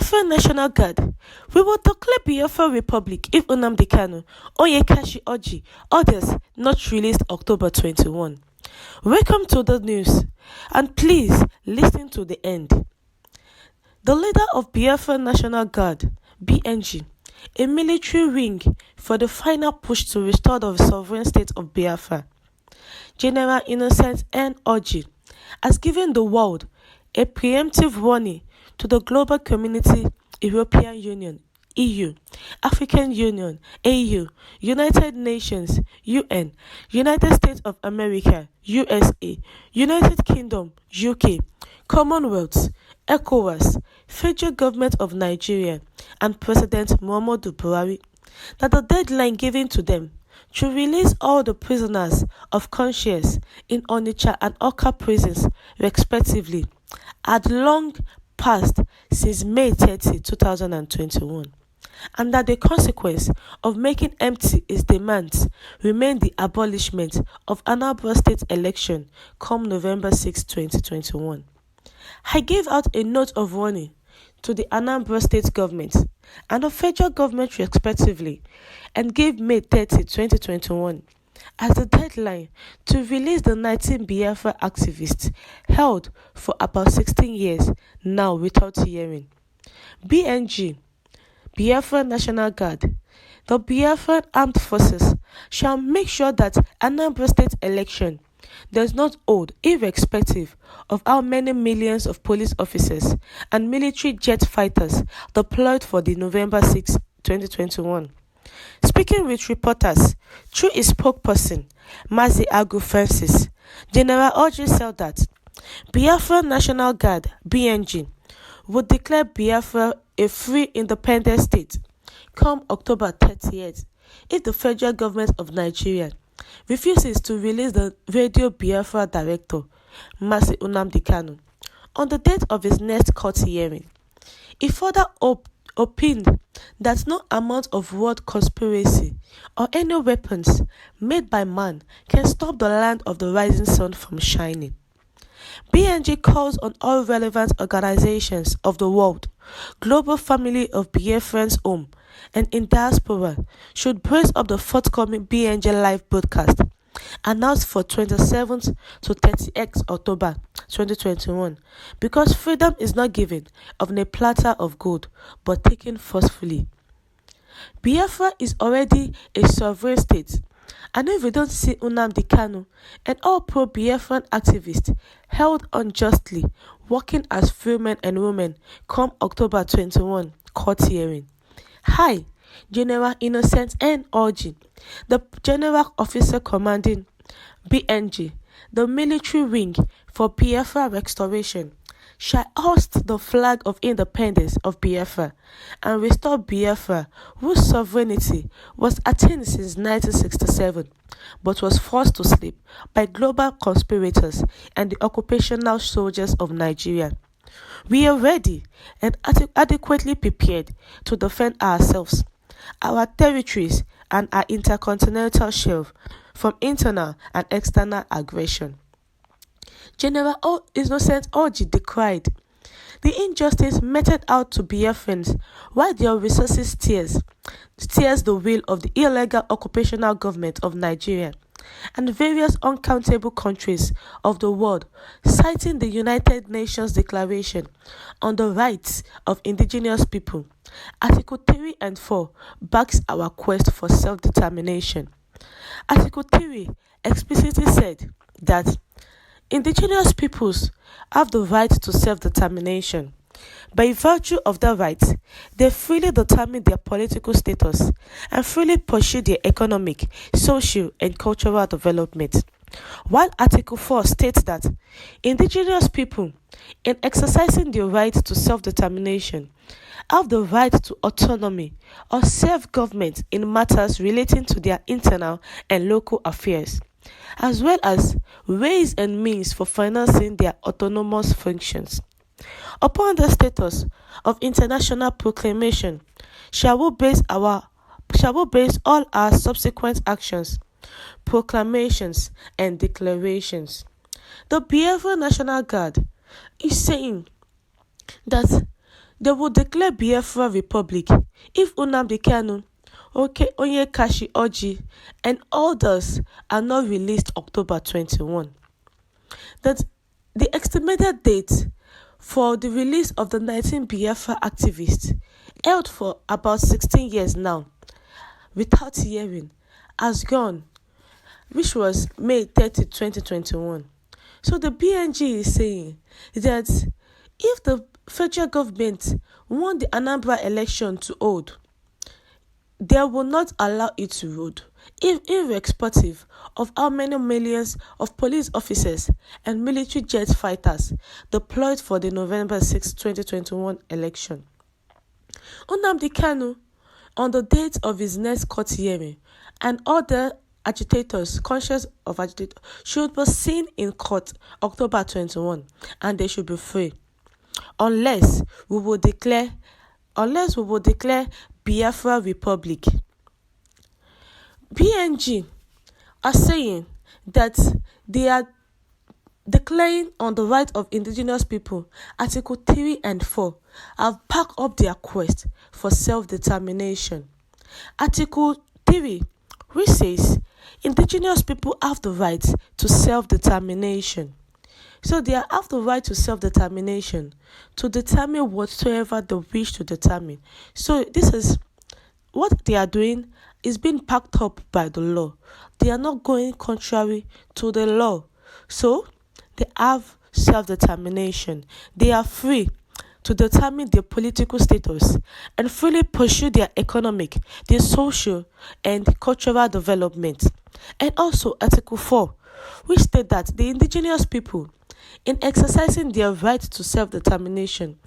Biafra National Guard. We will declare Biafra Republic if Ñnamdi Kanu, Onyekashi Orji, others not released October 21. Welcome to the news, and please listen to the end. The leader of Biafra National Guard, BNG, a military wing for the final push to restore the sovereign state of Biafra, General Innocent N. Orji, has given the world a preemptive warning to the global community, European Union, EU, African Union, AU, United Nations, UN, United States of America, USA, United Kingdom, UK, Commonwealth, ECOWAS, Federal Government of Nigeria, and President Muhammadu Buhari, that the deadline given to them to release all the prisoners of conscience in Onitsha and Awka prisons, respectively, had long passed since May 30, 2021, and that the consequence of making empty his demands remained the abolishment of Anambra State election come November 6, 2021. I gave out a note of warning to the Anambra State government and the federal government respectively, and gave May 30, 2021 as the deadline to release the 19 Biafra activists held for about 16 years now without hearing. BNG, Biafra National Guard, the Biafran Armed Forces shall make sure that Anambra State election does not hold, irrespective of how many millions of police officers and military jet fighters deployed for the November 6, 2021. Speaking with reporters through his spokesperson, Mazi Agu Francis, General Orji said that Biafra National Guard, BNG, would declare Biafra a free independent state come October 30th if the federal government of Nigeria refuses to release the Radio Biafra director, Mazi Ñnamdi Kanu, on the date of his next court hearing. He further opined that no amount of world conspiracy or any weapons made by man can stop the land of the rising sun from shining. BNG calls on all relevant organizations of the world, global family of Biafrans home and in diaspora, should brace up the forthcoming BNG live broadcast announced for 27th to 30th October 2021, because freedom is not given on a platter of gold but taken forcefully. Biafra is already a sovereign state, and if we don't see Ñnamdi Kanu and all pro-Biafran activists held unjustly working as free men and women come October 21 court hearing, I, General Innocent N. Orji, the General Officer Commanding BNG, the military wing for Biafra restoration, shall hoist the flag of independence of Biafra and restore Biafra, whose sovereignty was attained since 1967, but was forced to sleep by global conspirators and the occupational soldiers of Nigeria. We are ready and adequately prepared to defend ourselves, our territories, and our intercontinental shelf from internal and external aggression. General Innocent Orji decried the injustice meted out to Biafrans while their resources steers the wheel of the illegal occupational government of Nigeria and various uncountable countries of the world, citing the United Nations Declaration on the Rights of Indigenous People. Article 3 and 4 backs our quest for self-determination. Article 3 explicitly said that indigenous peoples have the right to self-determination. By virtue of that right, they freely determine their political status and freely pursue their economic, social, and cultural development. While Article 4 states that indigenous people, in exercising their right to self-determination, have the right to autonomy or self-government in matters relating to their internal and local affairs, as well as ways and means for financing their autonomous functions. Upon the status of international proclamation, shall we base all our subsequent actions, proclamations, and declarations. The Biafra National Guard is saying that They will declare Biafra Republic if Ñnamdi Kanu, Onyekachi Orji, and others are not released October 21. That the estimated date for the release of the 19 Biafra activists, held for about 16 years now, without hearing, has gone, which was May 30, 2021. So the BNG is saying that if the federal government want the Anambra election to hold, they will not allow it to hold, irrespective of how many millions of police officers and military jet fighters deployed for the November 6, 2021 election. Ñnamdi Kanu, on the date of his next court hearing, and other agitators conscious of agitators should be seen in court October 21, and they should be free, unless we will declare Biafra Republic. BNG are saying that they are declaring on the right of indigenous people. Article 3 and 4 have backed up their quest for self-determination. Article 3, which says indigenous people have the right to self-determination. So they have the right to self-determination to determine whatsoever they wish to determine. So this is what they are doing, is being backed up by the law. They are not going contrary to the law. So they have self-determination. They are free to determine their political status and freely pursue their economic, their social and cultural development. And also Article 4, which states that the indigenous people, in exercising their right to self-determination,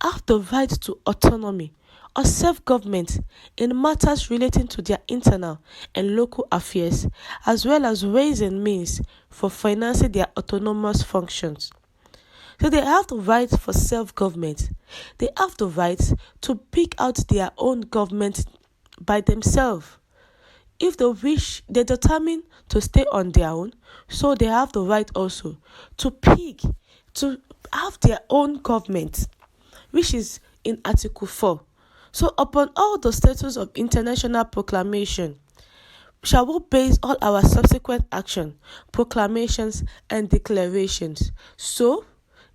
have the right to autonomy or self-government in matters relating to their internal and local affairs, as well as ways and means for financing their autonomous functions. So they have the right for self-government. They have the right to pick out their own government by themselves. If they wish, they determine to stay on their own, so they have the right also to have their own government, which is in Article 4. So upon all the status of international proclamation, shall we base all our subsequent action, proclamations and declarations. So,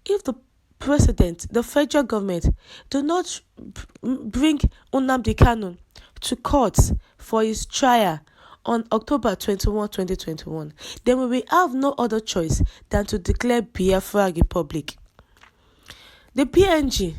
if the president, the federal government, do not bring Ñnamdi Kanu to court for his trial on October 21, 2021, then we will have no other choice than to declare Biafra Republic. The BNG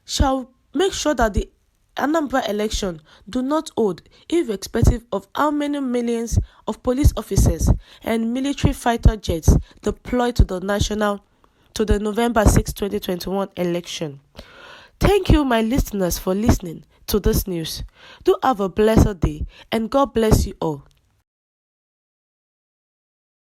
shall make sure that the Anambra election do not hold, irrespective of how many millions of police officers and military fighter jets deployed to the November 6, 2021 election. Thank you, my listeners, for listening to this news. Do have a blessed day, and God bless you all.